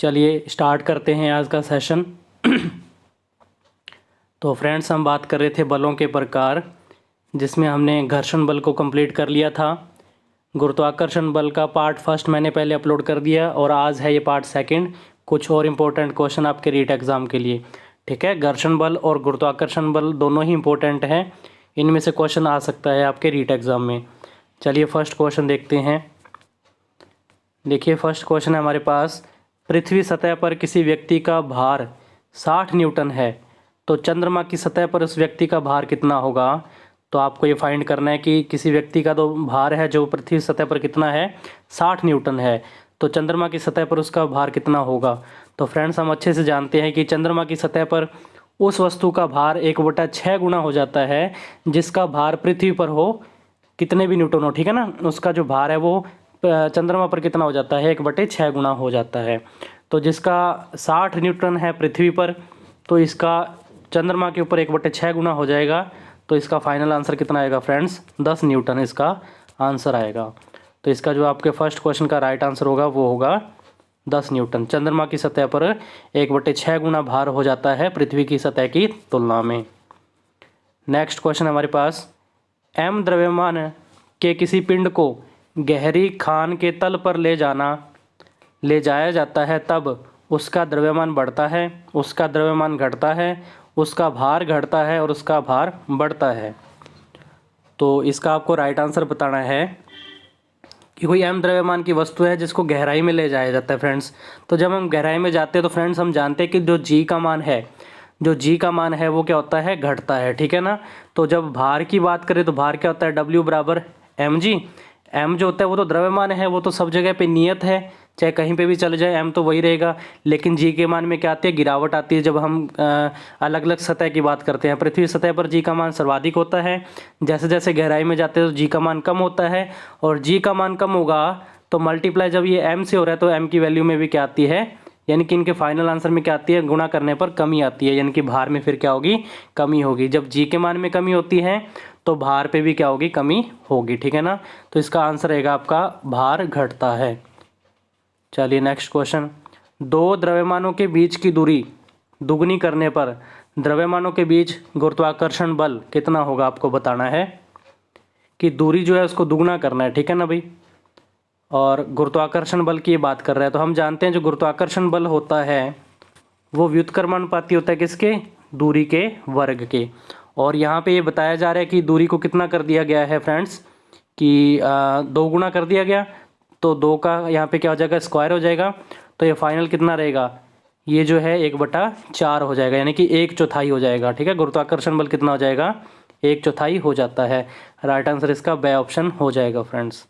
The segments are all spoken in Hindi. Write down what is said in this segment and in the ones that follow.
चलिए स्टार्ट करते हैं आज का सेशन। तो फ्रेंड्स, हम बात कर रहे थे बलों के प्रकार, जिसमें हमने घर्षण बल को कंप्लीट कर लिया था। गुरुत्वाकर्षण बल का पार्ट फर्स्ट मैंने पहले अपलोड कर दिया और आज है ये पार्ट सेकंड। कुछ और इम्पोर्टेंट क्वेश्चन आपके रीट एग्ज़ाम के लिए, ठीक है। घर्षण बल और गुरुत्वाकर्षण बल दोनों ही इम्पोर्टेंट हैं, इनमें से क्वेश्चन आ सकता है आपके रीट एग्ज़ाम में। चलिए फर्स्ट क्वेश्चन देखते हैं। देखिए फर्स्ट क्वेश्चन है हमारे पास, पृथ्वी सतह पर किसी व्यक्ति का भार 60 न्यूटन है, तो चंद्रमा की सतह पर उस व्यक्ति का भार कितना होगा। तो आपको ये फाइंड करना है कि किसी व्यक्ति का तो भार है जो पृथ्वी सतह पर कितना है, 60 न्यूटन है, तो चंद्रमा की सतह पर उसका भार कितना होगा। तो फ्रेंड्स, हम अच्छे से जानते हैं कि चंद्रमा की सतह पर उस वस्तु का भार 1/6 गुना हो जाता है जिसका भार पृथ्वी पर हो कितने भी न्यूटन हो, ठीक है ना। उसका जो भार है वो चंद्रमा पर कितना हो जाता है, 1/6 गुना हो जाता है। तो जिसका 60 न्यूटन है पृथ्वी पर, तो इसका चंद्रमा के ऊपर 1/6 गुना हो जाएगा। तो इसका फाइनल आंसर कितना आएगा फ्रेंड्स, 10 न्यूटन इसका आंसर आएगा। तो इसका जो आपके फर्स्ट क्वेश्चन का राइट आंसर होगा वो होगा 10 न्यूटन। चंद्रमा की सतह पर 1/6 गुना भार हो जाता है पृथ्वी की सतह की तुलना में। नेक्स्ट क्वेश्चन हमारे पास, m द्रव्यमान के किसी पिंड को गहरी खान के तल पर ले जाया जाता है, तब उसका द्रव्यमान बढ़ता है, उसका द्रव्यमान घटता है, उसका भार घटता है और उसका भार बढ़ता है। तो इसका आपको राइट आंसर बताना है कि कोई m द्रव्यमान की वस्तु है जिसको गहराई में ले जाया जाता है फ्रेंड्स। तो जब हम गहराई में जाते हैं तो फ्रेंड्स हम जानते हैं कि जो g का मान है वो क्या होता है, घटता है, ठीक है ना। तो जब भार की बात करें तो भार क्या होता है, W बराबर mg। m जो होता है वो तो द्रव्यमान है, वो तो सब जगह पे नियत है, चाहे कहीं पे भी चले जाए m तो वही रहेगा। लेकिन g के मान में क्या आती है, गिरावट आती है जब हम अलग अलग सतह की बात करते हैं। पृथ्वी सतह पर g का मान सर्वाधिक होता है, जैसे जैसे गहराई में जाते हैं तो g का मान कम होता है, और g का मान कम होगा तो मल्टीप्लाई जब ये m से हो रहा है तो m की वैल्यू में भी क्या आती है, यानी कि इनके फाइनल आंसर में क्या आती है, गुणा करने पर कमी आती है, यानी कि भार में फिर क्या होगी, कमी होगी। जब g के मान में कमी होती है तो भार पे भी क्या होगी, कमी होगी, ठीक है ना। तो इसका आंसर रहेगा आपका भार घटता है। चलिए नेक्स्ट क्वेश्चन, दो द्रव्यमानों के बीच की दूरी दुगनी करने पर द्रव्यमानों के बीच गुरुत्वाकर्षण बल कितना होगा। आपको बताना है कि दूरी जो है उसको दुगना करना है, ठीक है ना भाई। और गुरुत्वाकर्षण बल की बात कर रहे हैं तो हम जानते हैं जो गुरुत्वाकर्षण बल होता है वो व्युत्क्रमानुपाती होता है किसके, दूरी के वर्ग के। और यहाँ पे ये बताया जा रहा है कि दूरी को कितना कर दिया गया है फ्रेंड्स, कि 2 गुना कर दिया गया। तो 2 का यहाँ पे क्या हो जाएगा, स्क्वायर हो जाएगा। तो ये फाइनल कितना रहेगा, ये जो है 1/4 हो जाएगा, यानी कि 1/4 हो जाएगा, ठीक है। गुरुत्वाकर्षण बल कितना हो जाएगा, 1/4 हो जाता है। राइट आंसर इसका बी ऑप्शन हो जाएगा फ्रेंड्स।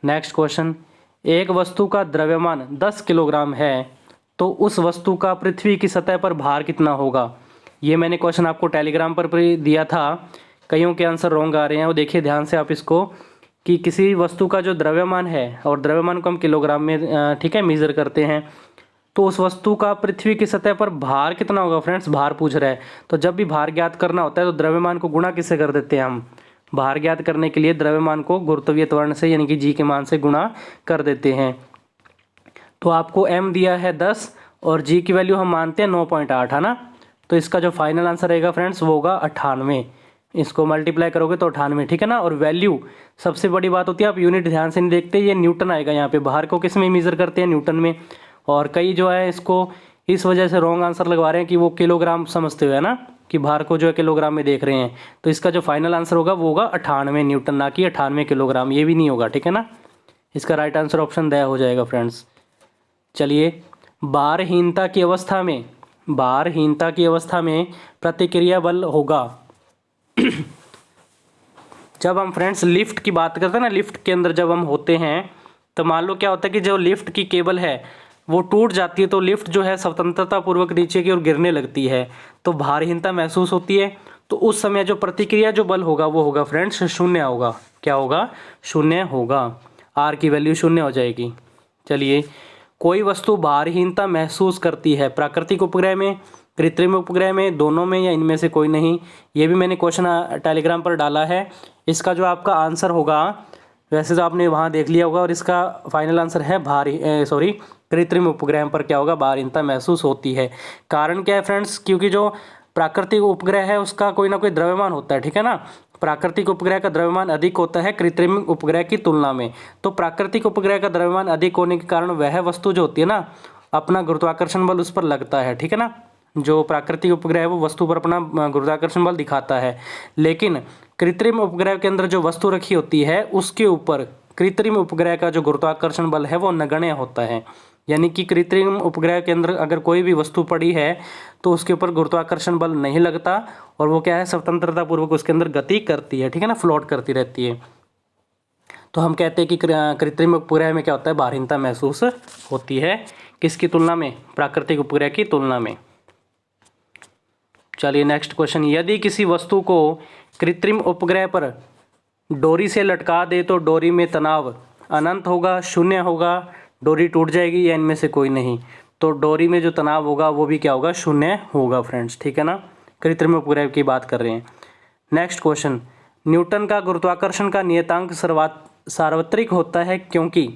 नेक्स्ट क्वेश्चन, एक वस्तु का द्रव्यमान 10 किलोग्राम है, तो उस वस्तु का पृथ्वी की सतह पर भार कितना होगा। ये मैंने क्वेश्चन आपको टेलीग्राम पर भी दिया था, कईयों के आंसर रॉन्ग आ रहे हैं, वो देखिए ध्यान से आप इसको, कि किसी वस्तु का जो द्रव्यमान है और द्रव्यमान को हम किलोग्राम में ठीक है मेज़र करते हैं, तो उस वस्तु का पृथ्वी की सतह पर भार कितना होगा फ्रेंड्स, भार पूछ रहा है। तो जब भी भार ज्ञात करना होता है तो द्रव्यमान को गुणा किससे कर देते हैं हम, भार ज्ञात करने के लिए द्रव्यमान को गुरुत्वीय त्वरण से यानी कि g के मान से गुणा कर देते हैं। तो आपको m दिया है 10 और g की वैल्यू हम मानते हैं 9.8 है ना। तो इसका जो फाइनल आंसर रहेगा फ्रेंड्स वो होगा 98। इसको मल्टीप्लाई करोगे तो 98, ठीक है ना। और वैल्यू सबसे बड़ी बात होती है, आप यूनिट ध्यान से नहीं देखते, ये न्यूटन आएगा यहाँ पे। भार को किस में मेज़र करते हैं, न्यूटन में। और कई जो है इसको इस वजह से रॉन्ग आंसर लगवा रहे हैं कि वो किलोग्राम समझते हुए, है ना, कि भार को जो है किलोग्राम में देख रहे हैं। तो इसका जो फाइनल आंसर होगा वो होगा 98 न्यूटन, ना कि 98 किलोग्राम, ये भी नहीं होगा, ठीक है ना। इसका राइट आंसर ऑप्शन द हो जाएगा फ्रेंड्स। चलिए, भारहीनता की अवस्था में प्रतिक्रिया बल होगा। जब हम फ्रेंड्स लिफ्ट की बात करते हैं ना, लिफ्ट के अंदर जब हम होते हैं तो मान लो क्या होता है कि जो लिफ्ट की केबल है वो टूट जाती है, तो लिफ्ट जो है स्वतंत्रता पूर्वक नीचे की ओर गिरने लगती है, तो भारहीनता महसूस होती है। तो उस समय जो प्रतिक्रिया जो बल होगा वो होगा फ्रेंड्स 0 होगा। क्या होगा, 0 होगा, आर की वैल्यू 0 हो जाएगी। चलिए, कोई वस्तु भारहीनता महसूस करती है प्राकृतिक उपग्रह में, कृत्रिम उपग्रह में, दोनों में, या इनमें से कोई नहीं। ये भी मैंने क्वेश्चन टेलीग्राम पर डाला है। इसका जो आपका आंसर होगा वैसे तो आपने वहाँ देख लिया होगा, और इसका फाइनल आंसर है कृत्रिम उपग्रह पर क्या होगा, भारीनता महसूस होती है। कारण क्या है फ्रेंड्स, क्योंकि जो प्राकृतिक उपग्रह है उसका कोई ना कोई द्रव्यमान होता है, ठीक है ना। प्राकृतिक उपग्रह का द्रव्यमान अधिक होता है कृत्रिम उपग्रह की तुलना में। तो प्राकृतिक उपग्रह का द्रव्यमान अधिक होने के कारण वह वस्तु जो होती है ना, अपना गुरुत्वाकर्षण बल उस पर लगता है, ठीक है ना। जो प्राकृतिक उपग्रह है वो वस्तु पर अपना गुरुत्वाकर्षण बल दिखाता है, लेकिन कृत्रिम उपग्रह के अंदर जो वस्तु रखी होती है उसके ऊपर कृत्रिम उपग्रह का जो गुरुत्वाकर्षण बल है वो नगण्य होता है। यानी कि कृत्रिम उपग्रह के अंदर अगर कोई भी वस्तु पड़ी है तो उसके ऊपर गुरुत्वाकर्षण बल नहीं लगता, और वो क्या है, स्वतंत्रता पूर्वक उसके अंदर गति करती है, ठीक है ना, फ्लोट करती रहती है। तो हम कहते हैं कि कृत्रिम उपग्रह में क्या होता है, भारीनता महसूस होती है। किसकी तुलना में, प्राकृतिक उपग्रह की तुलना में। चलिए नेक्स्ट क्वेश्चन, यदि किसी वस्तु को कृत्रिम उपग्रह पर डोरी से लटका दे तो डोरी में तनाव अनंत होगा, शून्य होगा, डोरी टूट जाएगी, या इनमें से कोई नहीं। तो डोरी में जो तनाव होगा वो भी क्या होगा, शून्य होगा फ्रेंड्स, ठीक है ना। कृत्रिम उपग्रह की बात कर रहे हैं। नेक्स्ट क्वेश्चन, न्यूटन का गुरुत्वाकर्षण का नियतांक सार्वत्रिक होता है क्योंकि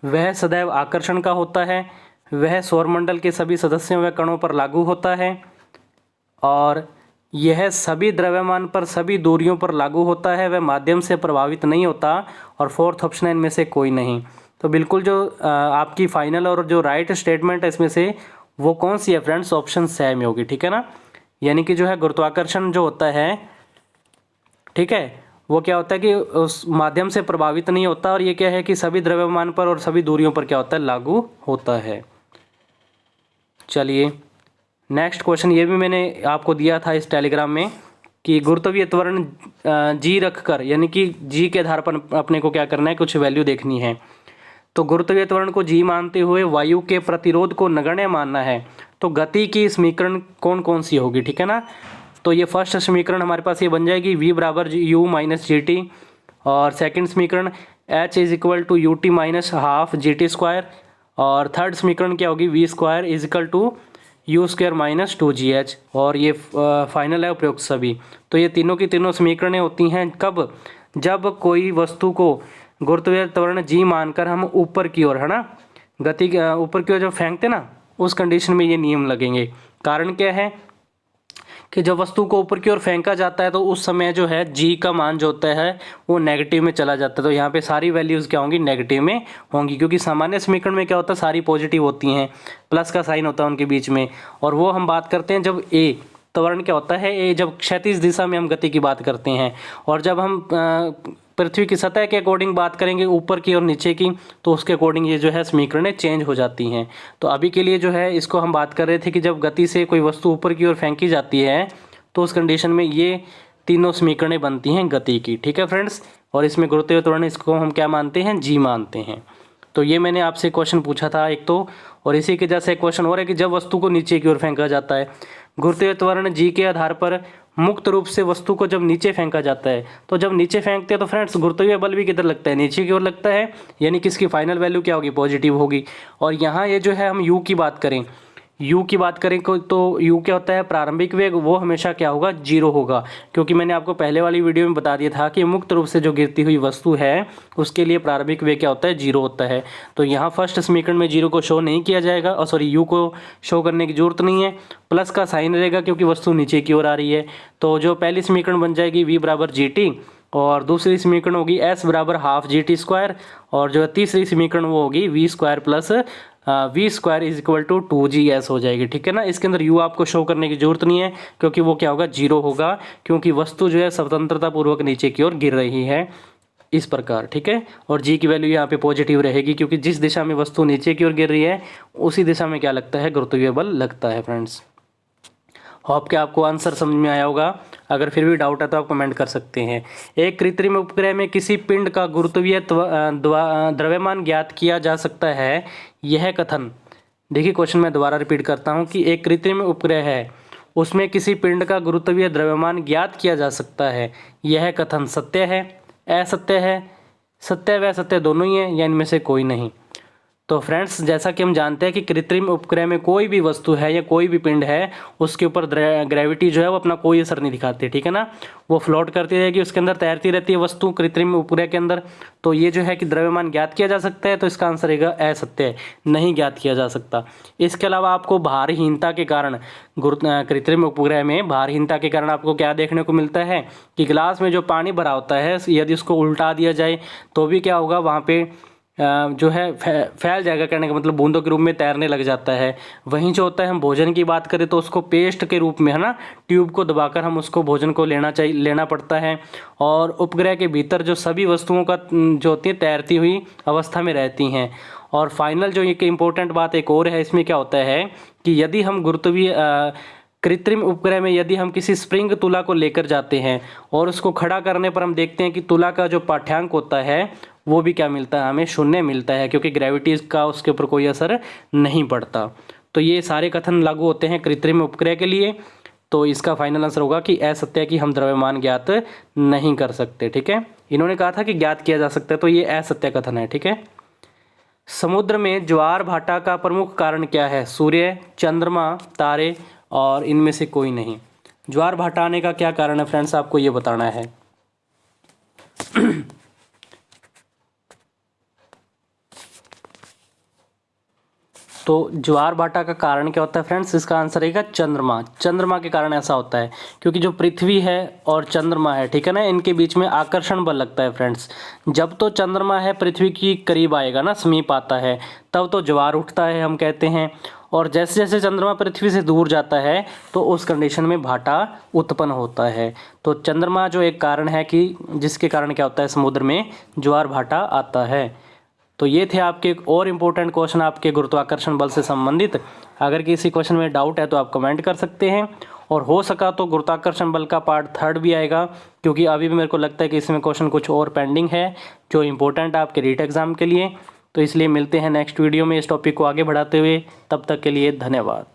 वह सदैव आकर्षण का होता है, वह सौरमंडल के सभी सदस्यों व कणों पर लागू होता है, और यह सभी द्रव्यमान पर सभी दूरियों पर लागू होता है, वह माध्यम से प्रभावित नहीं होता, और फोर्थ ऑप्शन है इनमें से कोई नहीं। तो बिल्कुल जो आपकी फाइनल और जो राइट स्टेटमेंट है इसमें से वो कौन सी है फ्रेंड्स, ऑप्शन सेम होगी, ठीक है ना। यानी कि जो है गुरुत्वाकर्षण जो होता है, ठीक है, वो क्या होता है कि उस माध्यम से प्रभावित नहीं होता, और ये क्या है कि सभी द्रव्यमान पर और सभी दूरियों पर क्या होता है, लागू होता है। चलिए नेक्स्ट क्वेश्चन, ये भी मैंने आपको दिया था इस टेलीग्राम में कि गुरुत्वीय त्वरण जी रख कर, यानी कि जी के आधार पर अपने को क्या करना है, कुछ वैल्यू देखनी है। तो गुरुत्वीय त्वरण को जी मानते हुए वायु के प्रतिरोध को नगण्य मानना है, तो गति की समीकरण कौन कौन सी होगी, ठीक है ना। तो ये फर्स्ट समीकरण हमारे पास ये बन जाएगी v बराबर u माइनस जी टी, और सेकंड समीकरण h is equal to U T minus half G T square, और थर्ड समीकरण क्या होगी, v square is equal to U square minus two G H, और ये फाइनल है उपरोक्त सभी। तो ये तीनों की तीनों समीकरणें होती हैं कब, जब कोई वस्तु को गुरुत्वीय त्वरण जी मानकर हम ऊपर की ओर, है ना, गति ऊपर की ओर जब फेंकते ना, उस कंडीशन में ये नियम लगेंगे। कारण क्या है कि जब वस्तु को ऊपर की ओर फेंका जाता है तो उस समय जो है जी का मान जो होता है वो नेगेटिव में चला जाता है। तो यहाँ पे सारी वैल्यूज़ क्या होंगी, नेगेटिव में होंगी, क्योंकि सामान्य समीकरण में क्या होता है, सारी पॉजिटिव होती हैं, प्लस का साइन होता है उनके बीच में। और वो हम बात करते हैं जब ए त्वरण क्या होता है, ए जब क्षैतिज दिशा में हम गति की बात करते हैं, और जब हम पृथ्वी की सतह के अकॉर्डिंग बात करेंगे ऊपर की और नीचे की, तो उसके अकॉर्डिंग ये जो है समीकरणें चेंज हो जाती हैं। तो अभी के लिए जो है इसको हम बात कर रहे थे कि जब गति से कोई वस्तु ऊपर की ओर फेंकी जाती है तो उस कंडीशन में ये तीनों समीकरणें बनती हैं गति की, ठीक है फ्रेंड्स। और इसमें गुरुत्वीय त्वरण इसको हम क्या मानते हैं, जी मानते हैं। तो ये मैंने आपसे क्वेश्चन पूछा था एक तो, और इसी के जैसे एक क्वेश्चन और है कि जब वस्तु को नीचे की ओर फेंका जाता है, गुरुत्वीय त्वरण जी के आधार पर मुक्त रूप से वस्तु को जब नीचे फेंका जाता है, तो जब नीचे फेंकते हैं तो फ्रेंड्स गुरुत्वीय बल भी किधर लगता है, नीचे की ओर लगता है, यानी कि इसकी फाइनल वैल्यू क्या होगी, पॉजिटिव होगी। और यहाँ ये जो है हम यू की बात करें, यू की बात करें तो यू क्या होता है, प्रारंभिक वेग, वो हमेशा क्या होगा, जीरो होगा। क्योंकि मैंने आपको पहले वाली वीडियो में बता दिया था कि मुक्त रूप से जो गिरती हुई वस्तु है उसके लिए प्रारंभिक वेग क्या होता है, जीरो होता है। तो यहाँ फर्स्ट समीकरण में जीरो को शो नहीं किया जाएगा, और सॉरी यू को शो करने की जरूरत नहीं है, प्लस का साइन रहेगा क्योंकि वस्तु नीचे की ओर आ रही है। तो जो पहली समीकरण बन जाएगी v बराबर जी टी, और दूसरी समीकरण होगी s बराबर हाफ जी टी स्क्वायर, और जो तीसरी समीकरण वो होगी v square plus V square is equal to two G S हो जाएगी, ठीक है ना। इसके अंदर यू आपको शो करने की जरूरत नहीं है क्योंकि वो क्या होगा, जीरो होगा, क्योंकि वस्तु जो है स्वतंत्रता पूर्वक नीचे की ओर गिर रही है इस प्रकार, ठीक है। और जी की वैल्यू यहाँ पे पॉजिटिव रहेगी क्योंकि जिस दिशा में वस्तु नीचे की ओर गिर रही है उसी दिशा में क्या लगता है, गुरुत्वीय बल लगता है फ्रेंड्स। होप कि आपको आंसर समझ में आया होगा। अगर फिर भी डाउट है तो आप कमेंट कर सकते हैं। एक कृत्रिम उपग्रह में किसी पिंड का गुरुत्वीय द्रव्यमान ज्ञात किया जा सकता है, यह कथन, देखिए क्वेश्चन मैं दोबारा रिपीट करता हूँ कि एक कृत्रिम उपग्रह है उसमें किसी पिंड का गुरुत्वीय द्रव्यमान ज्ञात किया जा सकता है, यह कथन सत्य है, असत्य है, सत्य व असत्य दोनों ही है, या इनमें से कोई नहीं। तो फ्रेंड्स, जैसा कि हम जानते हैं कि कृत्रिम उपग्रह में कोई भी वस्तु है या कोई भी पिंड है, उसके ऊपर ग्रेविटी जो है वो अपना कोई असर नहीं दिखाती, ठीक है ना। वो फ्लोट करती रहेगी, उसके अंदर तैरती रहती है वस्तु कृत्रिम उपग्रह के अंदर। तो ये जो है कि द्रव्यमान ज्ञात किया जा सकता है, तो इसका आंसर रहेगा असत्य है, नहीं ज्ञात किया जा सकता। इसके अलावा आपको भारहीनता के कारण, कृत्रिम उपग्रह में भारहीनता के कारण आपको क्या देखने को मिलता है कि गिलास में जो पानी भरा होता है, यदि उसको उल्टा दिया जाए तो भी क्या होगा, वहाँ पे जो है फैल जाएगा, कहने का मतलब बूंदों के रूप में तैरने लग जाता है। वहीं जो होता है, हम भोजन की बात करें तो उसको पेस्ट के रूप में, है ना, ट्यूब को दबाकर हम उसको भोजन को लेना पड़ता है। और उपग्रह के भीतर जो सभी वस्तुओं का जो होती है तैरती हुई अवस्था में रहती हैं। और फाइनल जो एक इम्पोर्टेंट बात एक और है, इसमें क्या होता है कि यदि हम कृत्रिम उपग्रह में यदि हम किसी स्प्रिंग तुला को लेकर जाते हैं और उसको खड़ा करने पर हम देखते हैं कि तुला का जो पाठ्यांक होता है वो भी क्या मिलता है, हमें शून्य मिलता है, क्योंकि ग्रेविटी का उसके ऊपर कोई असर नहीं पड़ता। तो ये सारे कथन लागू होते हैं कृत्रिम उपग्रह के लिए। तो इसका फाइनल आंसर होगा कि असत्य है कि हम द्रव्यमान ज्ञात नहीं कर सकते, ठीक है। इन्होंने कहा था कि ज्ञात किया जा सकता है, तो ये असत्य कथन है, ठीक है। समुद्र में ज्वार भाटा का प्रमुख कारण क्या है? सूर्य, चंद्रमा, तारे और इनमें से कोई नहीं। ज्वार भाटा आने का क्या कारण है फ्रेंड्स, आपको ये बताना है। तो ज्वार भाटा का कारण क्या होता है फ्रेंड्स, इसका आंसर रहेगा चंद्रमा। चंद्रमा के कारण ऐसा होता है क्योंकि जो पृथ्वी है और चंद्रमा है, ठीक है ना, इनके बीच में आकर्षण बल लगता है फ्रेंड्स। जब तो चंद्रमा है पृथ्वी की करीब आएगा ना, समीप आता है, तब तो ज्वार उठता है हम कहते हैं। और जैसे जैसे चंद्रमा पृथ्वी से दूर जाता है तो उस कंडीशन में भाटा उत्पन्न होता है। तो चंद्रमा जो एक कारण है कि जिसके कारण क्या होता है, समुद्र में ज्वार भाटा आता है। तो ये थे आपके और इम्पोर्टेंट क्वेश्चन आपके गुरुत्वाकर्षण बल से संबंधित। अगर किसी क्वेश्चन में डाउट है तो आप कमेंट कर सकते हैं, और हो सका तो गुरुत्वाकर्षण बल का पार्ट 3 भी आएगा, क्योंकि अभी भी मेरे को लगता है कि इसमें क्वेश्चन कुछ और पेंडिंग है जो इम्पोर्टेंट है आपके रीट एग्ज़ाम के लिए। तो इसलिए मिलते हैं नेक्स्ट वीडियो में इस टॉपिक को आगे बढ़ाते हुए। तब तक के लिए धन्यवाद।